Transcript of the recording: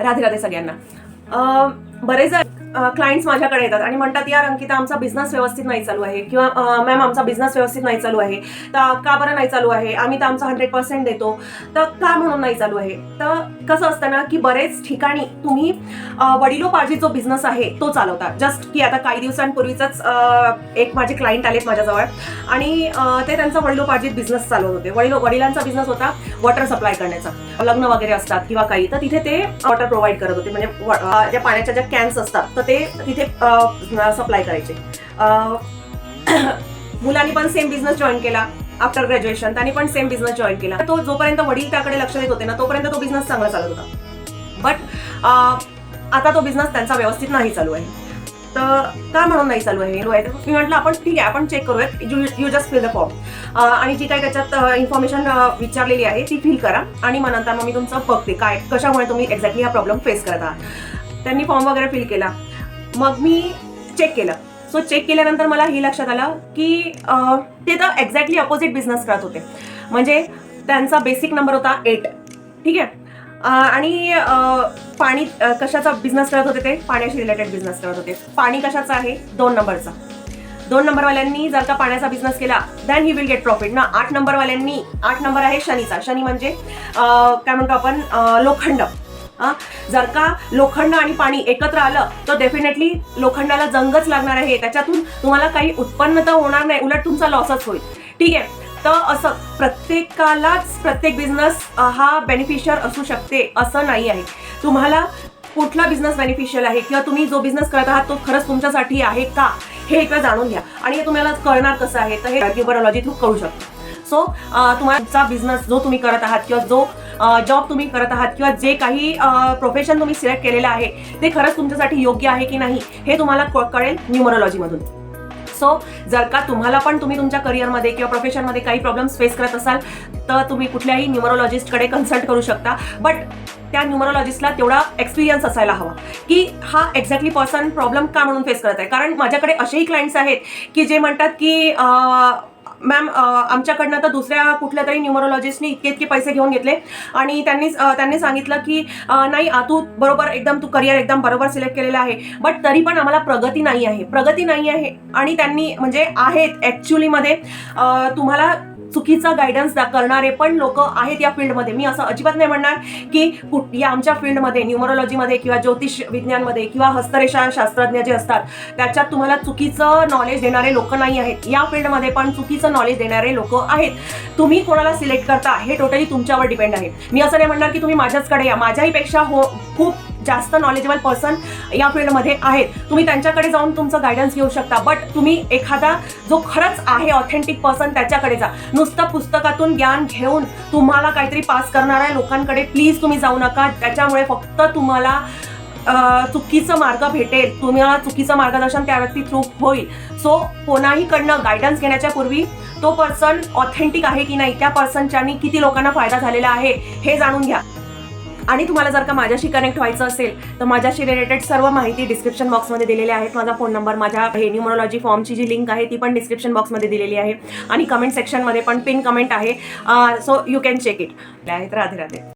राधे राधे सगळ्यांना. बरेच क्लायंट्स माझ्याकडे येतात आणि म्हणतात, यार अंकिता आमचा बिझनेस व्यवस्थित नाही चालू आहे, किंवा मॅम आमचा बिझनेस व्यवस्थित नाही चालू आहे, तर का बरं नाही चालू आहे, आम्ही तर आमचा 100% देतो, तर का म्हणून नाही चालू आहे. तर कसं असतं ना की बरेच ठिकाणी तुम्ही वडिलोपार्जित जो बिझनेस आहे तो चालवता. जस्ट की आता काही दिवसांपूर्वीच एक माझे क्लायंट आलेत माझ्याजवळ आणि ते त्यांचा वडिलोपार्जित बिझनेस चालवत होते. वडिलांचा बिझनेस होता वॉटर सप्लाय करण्याचा, लग्न वगैरे असतात किंवा काही, तर तिथे ते वॉटर प्रोव्हाइड करत होते. म्हणजे ज्या पाण्याच्या ज्या कॅन्स असतात तर ते तिथे सप्लाय करायचे. मुलांनी पण सेम बिझनेस जॉईन केला आफ्टर ग्रॅज्युएशन, त्यांनी पण सेम बिझनेस जॉईन केला. तो जोपर्यंत वडील त्याकडे लक्ष देत होते ना तोपर्यंत तो बिझनेस चांगला चालत होता. बट आता तो बिझनेस त्यांचा व्यवस्थित नाही चालू आहे. तर का म्हणून नाही चालू आहे. मी म्हटलं आपण ठीक आहे, आपण चेक करूयात. You just fill the form आणि जी काही त्याच्यात इन्फॉर्मेशन विचारलेली आहे ती फिल करा आणि मग नंतर मी तुमचं बघते काय कशामुळे तुम्ही एक्झॅक्टली हा प्रॉब्लेम फेस करत आहात. त्यांनी फॉर्म वगैरे फिल केला. मग मी चेक केलं. सो चेक केल्यानंतर मला हे लक्षात आलं की ते तर एक्झॅक्टली अपोजिट बिझनेस करत होते. म्हणजे त्यांचा बेसिक नंबर होता 8, ठीक आहे, आणि पाणी कशाचा बिझनेस करत होते, ते पाण्याशी रिलेटेड बिझनेस करत होते. पाणी कशाचं आहे, 2 नंबरचा. 2 नंबरवाल्यांनी जर का पाण्याचा बिझनेस केला than he will get profit ना. 8 नंबरवाल्यांनी, 8 नंबर आहे शनीचा. शनी म्हणजे काय म्हणतो आपण, लोखंड. जर का लोखंड आणि पाणी एकत्र आलं तर डेफिनेटली लोखंडाला जंगच लागणार आहे. त्याच्यातून तुम्हाला काही उत्पन्न तर होणार नाही, उलट तुमचा लॉसच होईल. ठीक आहे. तर असं प्रत्येकालाच प्रत्येक बिझनेस हा बेनिफिशियल असू शकते असं नाही आहे. तुम्हाला कुठला बिझनेस बेनिफिशियल आहे किंवा तुम्ही जो बिझनेस करत आहात तो खरंच तुमच्यासाठी आहे का हे एकदा जाणून घ्या. आणि हे तुम्हाला कळणार कसं आहे, तर हे न्यूमरोलॉजी थ्रू कळू शकतो. सो तुमचा बिझनेस जो तुम्ही करत आहात किंवा जो जॉब तुम्ही करत आहात किंवा जे काही प्रोफेशन तुम्ही सिलेक्ट केलेलं आहे ते खरंच तुमच्यासाठी योग्य आहे की नाही हे तुम्हाला कळेल न्यूमरोलॉजीमधून. सो जर का तुम्हाला पण तुम्ही तुमच्या करिअरमध्ये किंवा प्रोफेशनमध्ये काही प्रॉब्लेम्स फेस करत असाल तर तुम्ही कुठल्याही न्यूमरोलॉजिस्टकडे कन्सल्ट करू शकता. बट त्या न्यूमरोलॉजिस्टला तेवढा एक्सपिरियन्स असायला हवा की हा एक्झॅक्टली पर्सन प्रॉब्लेम का म्हणून फेस करत आहे. कारण माझ्याकडे असेही क्लायंट्स आहेत की जे म्हणतात की मॅम आमच्याकडनं तर दुसऱ्या कुठल्या तरी न्यूमरोलॉजिस्टनी इतके पैसे घेऊन घेतले आणि त्यांनी सांगितलं की नाही तू बरोबर एकदम तू करिअर एकदम बरोबर सिलेक्ट केलेलं आहे, बट तरी पण आम्हाला प्रगती नाही आहे. आणि त्यांनी म्हणजे आहेत ॲक्च्युलीमध्ये तुम्हाला चुकीचा गायडन्स करणारे पण लोक आहेत या फील्डमध्ये. मी असं अजिबात नाही म्हणणार की या आमच्या फील्डमध्ये न्यूमरोलॉजीमध्ये किंवा ज्योतिष विज्ञानमध्ये किंवा हस्तरेषा शास्त्रज्ञ जे असतात त्याच्यात तुम्हाला चुकीचं नॉलेज देणारे लोक नाही आहेत. या फील्डमध्ये पण चुकीचं नॉलेज देणारे लोक आहेत. तुम्ही कोणाला सिलेक्ट करता हे टोटली तुमच्यावर डिपेंड आहे. मी असं नाही म्हणणार की तुम्ही माझ्याचकडे या, माझ्याहीपेक्षा खूप जास्त नॉलेजेबल पर्सन या फील्डमध्ये आहेत, तुम्ही त्यांच्याकडे जाऊन तुमचं गायडन्स घेऊ शकता. बट तुम्ही एखादा जो खरंच आहे ऑथेंटिक पर्सन त्याच्याकडे जा. नुसतं पुस्तकातून ज्ञान घेऊन तुम्हाला काहीतरी पास करणाऱ्या लोकांकडे प्लीज तुम्ही जाऊ नका. त्याच्यामुळे फक्त तुम्हाला चुकीचं मार्ग भेटेल, तुम्हाला चुकीचं मार्गदर्शन त्या व्यक्ती थ्रू होईल. सो कोणाहीकडनं गायडन्स घेण्याच्या पूर्वी तो पर्सन ऑथेंटिक आहे की नाही, त्या पर्सनच्यानी किती लोकांना फायदा झालेला आहे हे जाणून घ्या. आणि तुम्हाला जर का माझ्याशी कनेक्ट व्हायचं असेल तर माझ्याशी रिलेटेड सर्व माहिती डिस्क्रिप्शन बॉक्समध्ये दिलेली आहेत. माझा फोन नंबर, माझ्या न्यूमरोलॉजी फॉर्मची जी लिंक आहे ती पण डिस्क्रिप्शन बॉक्समध्ये दिलेली आहे आणि कमेंट सेक्शनमध्ये पण पिन कमेंट आहे. So you can check it. Radhe Radhe.